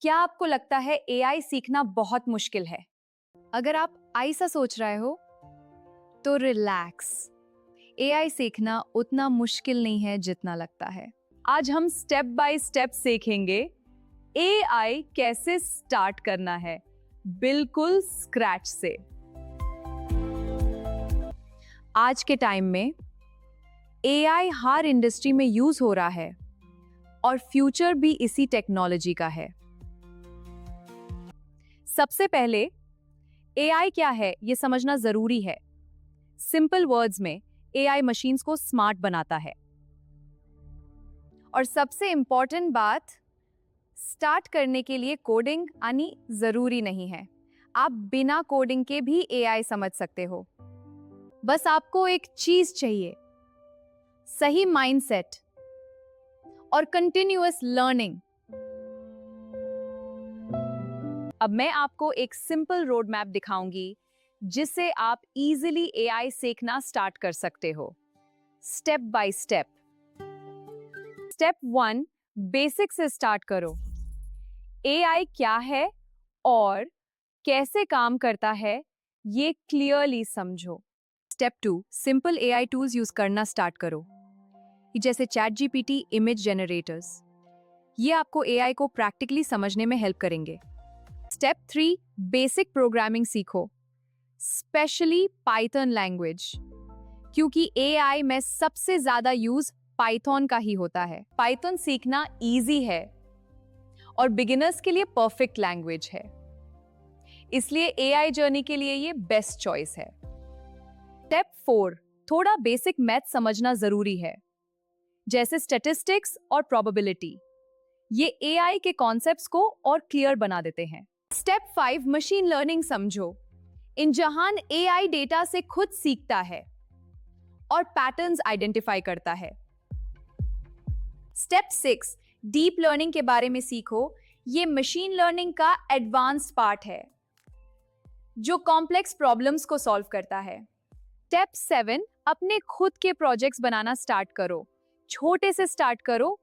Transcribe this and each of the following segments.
क्या आपको लगता है एआई सीखना बहुत मुश्किल है? अगर आप ऐसा सोच रहे हो, तो रिलैक्स। एआई सीखना उतना मुश्किल नहीं है जितना लगता है। आज हम स्टेप बाय स्टेप सीखेंगे एआई कैसे स्टार्ट करना है, बिल्कुल स्क्रैच से। आज के टाइम में एआई हर इंडस्ट्री में यूज हो रहा है और फ्यूचर भी इसी टेक्नोलॉजी का है। सबसे पहले एआई क्या है ये समझना जरूरी है। सिंपल वर्ड्स में एआई मशीन्स को स्मार्ट बनाता है। और सबसे इंपॉर्टेंट बात, स्टार्ट करने के लिए कोडिंग आनी जरूरी नहीं है। आप बिना कोडिंग के भी एआई समझ सकते हो। बस आपको एक चीज चाहिए, सही माइंडसेट और कंटिन्यूअस लर्निंग। अब मैं आपको एक सिंपल रोड मैप दिखाऊंगी जिससे आप इजीली एआई सीखना स्टार्ट कर सकते हो, step by step. Step 1, basic से स्टार्ट करो। एआई क्या है और कैसे काम करता है ये क्लियरली समझो। Step 2, simple AI tools use करना स्टार्ट करो, जैसे चैट जीपीटी, इमेज जनरेटर्स। ये आपको एआई को प्रैक्टिकली समझने में हेल्प करेंगे। स्टेप 3, बेसिक प्रोग्रामिंग सीखो, स्पेशली पाइथन लैंग्वेज, क्योंकि एआई में सबसे ज्यादा यूज पाइथन का ही होता है। पाइथन सीखना इजी है और बिगिनर्स के लिए परफेक्ट लैंग्वेज है, इसलिए एआई जर्नी के लिए ये बेस्ट चॉइस है। स्टेप 4, थोड़ा बेसिक मैथ समझना जरूरी है, जैसे स्टैटिस्टिक्स और प्रोबेबिलिटी। ये एआई के कॉन्सेप्ट्स को और क्लियर बना देते हैं। स्टेप 5, मशीन लर्निंग समझो, इन जहां एआई डेटा से खुद सीखता है और पैटर्न्स आइडेंटिफाई करता है। स्टेप 6, डीप लर्निंग के बारे में सीखो। ये मशीन लर्निंग का एडवांस पार्ट है जो कॉम्प्लेक्स प्रॉब्लम्स को सॉल्व करता है। स्टेप 7, अपने खुद के प्रोजेक्ट्स बनाना स्टार्ट करो। छोटे से स्टार्ट करो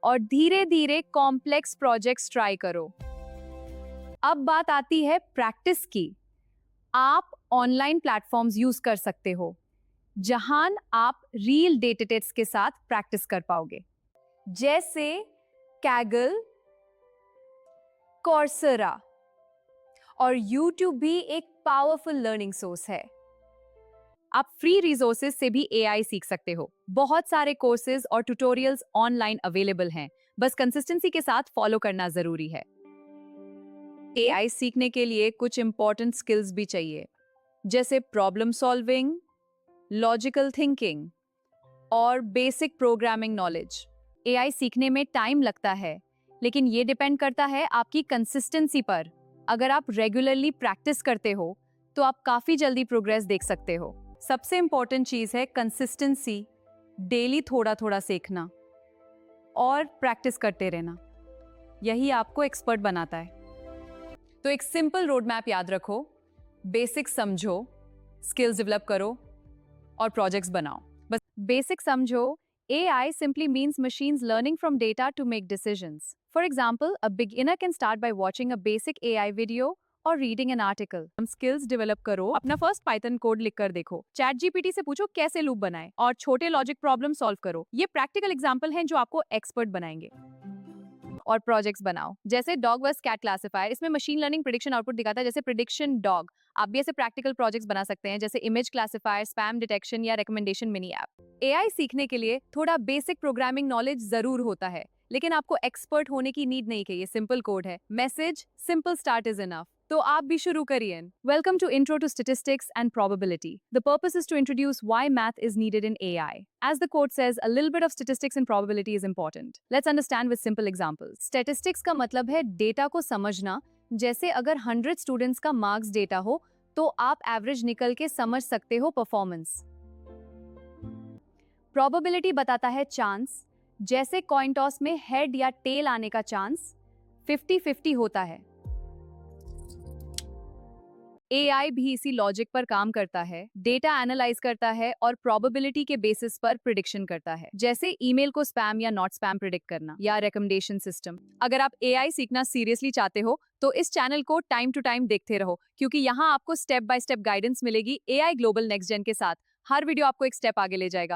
और धीरे धीरे कॉम्प्लेक्स प्रोजेक्ट्स ट्राई करो। अब बात आती है प्रैक्टिस की। आप ऑनलाइन प्लेटफॉर्म्स यूज कर सकते हो जहां आप रियल डेटासेट्स के साथ प्रैक्टिस कर पाओगे, जैसे कैगल, कोर्सेरा और यूट्यूब भी एक पावरफुल लर्निंग सोर्स है। आप फ्री रिसोर्सेज से भी एआई सीख सकते हो। बहुत सारे कोर्सेज और ट्यूटोरियल्स ऑनलाइन अवेलेबल हैं, बस कंसिस्टेंसी के साथ फॉलो करना जरूरी है। एआई सीखने के लिए कुछ इंपॉर्टेंट स्किल्स भी चाहिए, जैसे प्रॉब्लम सॉल्विंग, लॉजिकल थिंकिंग और बेसिक प्रोग्रामिंग नॉलेज। एआई सीखने में टाइम लगता है, लेकिन ये डिपेंड करता है आपकी कंसिस्टेंसी पर। अगर आप रेगुलरली प्रैक्टिस करते हो तो आप काफी जल्दी प्रोग्रेस देख सकते हो। सबसे इंपॉर्टेंट चीज है कंसिस्टेंसी, डेली थोड़ा थोड़ा सीखना और प्रैक्टिस करते रहना। यही आपको एक्सपर्ट बनाता है। तो एक सिंपल रोड मैप याद रखो, बेसिक समझो, स्किल्स डेवलप करो और प्रोजेक्ट्स बनाओ। बस बेसिक समझो, AI simply means machines learning from data to make decisions. For example, a beginner can start by watching a basic AI video और रीडिंग एन आर्टिकल। हम स्किल्स डेवलप करो, अपना first Python code लिख कर देखो, chat GPT से पूछो कैसे लूप बनाए और छोटे लॉजिक प्रॉब्लम सॉल्व करो। ये प्रैक्टिकल एग्जांपल हैं जो आपको एक्सपर्ट बनाएंगे। और प्रोजेक्ट्स बनाओ, जैसे डॉग वर्स कैट क्लासिफायर। इसमें मशीन लर्निंग प्रिडिक्शन आउटपुट दिखाता है, जैसे प्रिडिक्शन डॉग। आप भी ऐसे प्रैक्टिकल प्रोजेक्ट्स बना सकते हैं, जैसे इमेज क्लासिफायर, स्पैम डिटेक्शन या रिकमेंडेशन मिनी ऐप। एआई सीखने के लिए थोड़ा बेसिक प्रोग्रामिंग नॉलेज जरूर होता है, लेकिन आपको एक्सपर्ट होने की नीड नहीं है। ये सिंपल कोड है, message simple, start is enough. तो आप भी शुरू करिए। Welcome to intro to statistics and probability. The purpose is to introduce why math is needed in AI. As the quote says, a little bit of statistics and probability is important. Let's understand with simple examples. Statistics का मतलब है data को समझना। जैसे अगर 100 students का marks data हो तो आप एवरेज निकल के समझ सकते हो परफॉर्मेंस। प्रोबेबिलिटी बताता है चांस, जैसे कॉइन टॉस में हेड या टेल आने का चांस 50-50 होता है। एआई भी इसी लॉजिक पर काम करता है, डेटा एनालाइज करता है और प्रोबेबिलिटी के बेसिस पर प्रिडिक्शन करता है, जैसे ईमेल को स्पैम या नॉट स्पैम प्रिडिक्ट करना या रिकमेंडेशन सिस्टम। अगर आप एआई सीखना सीरियसली चाहते हो तो इस चैनल को टाइम टू टाइम देखते रहो, क्योंकि यहाँ आपको स्टेप बाय स्टेप गाइडेंस मिलेगी एआई ग्लोबल नेक्स्ट जेन के साथ। हर वीडियो आपको एक स्टेप आगे ले जाएगा।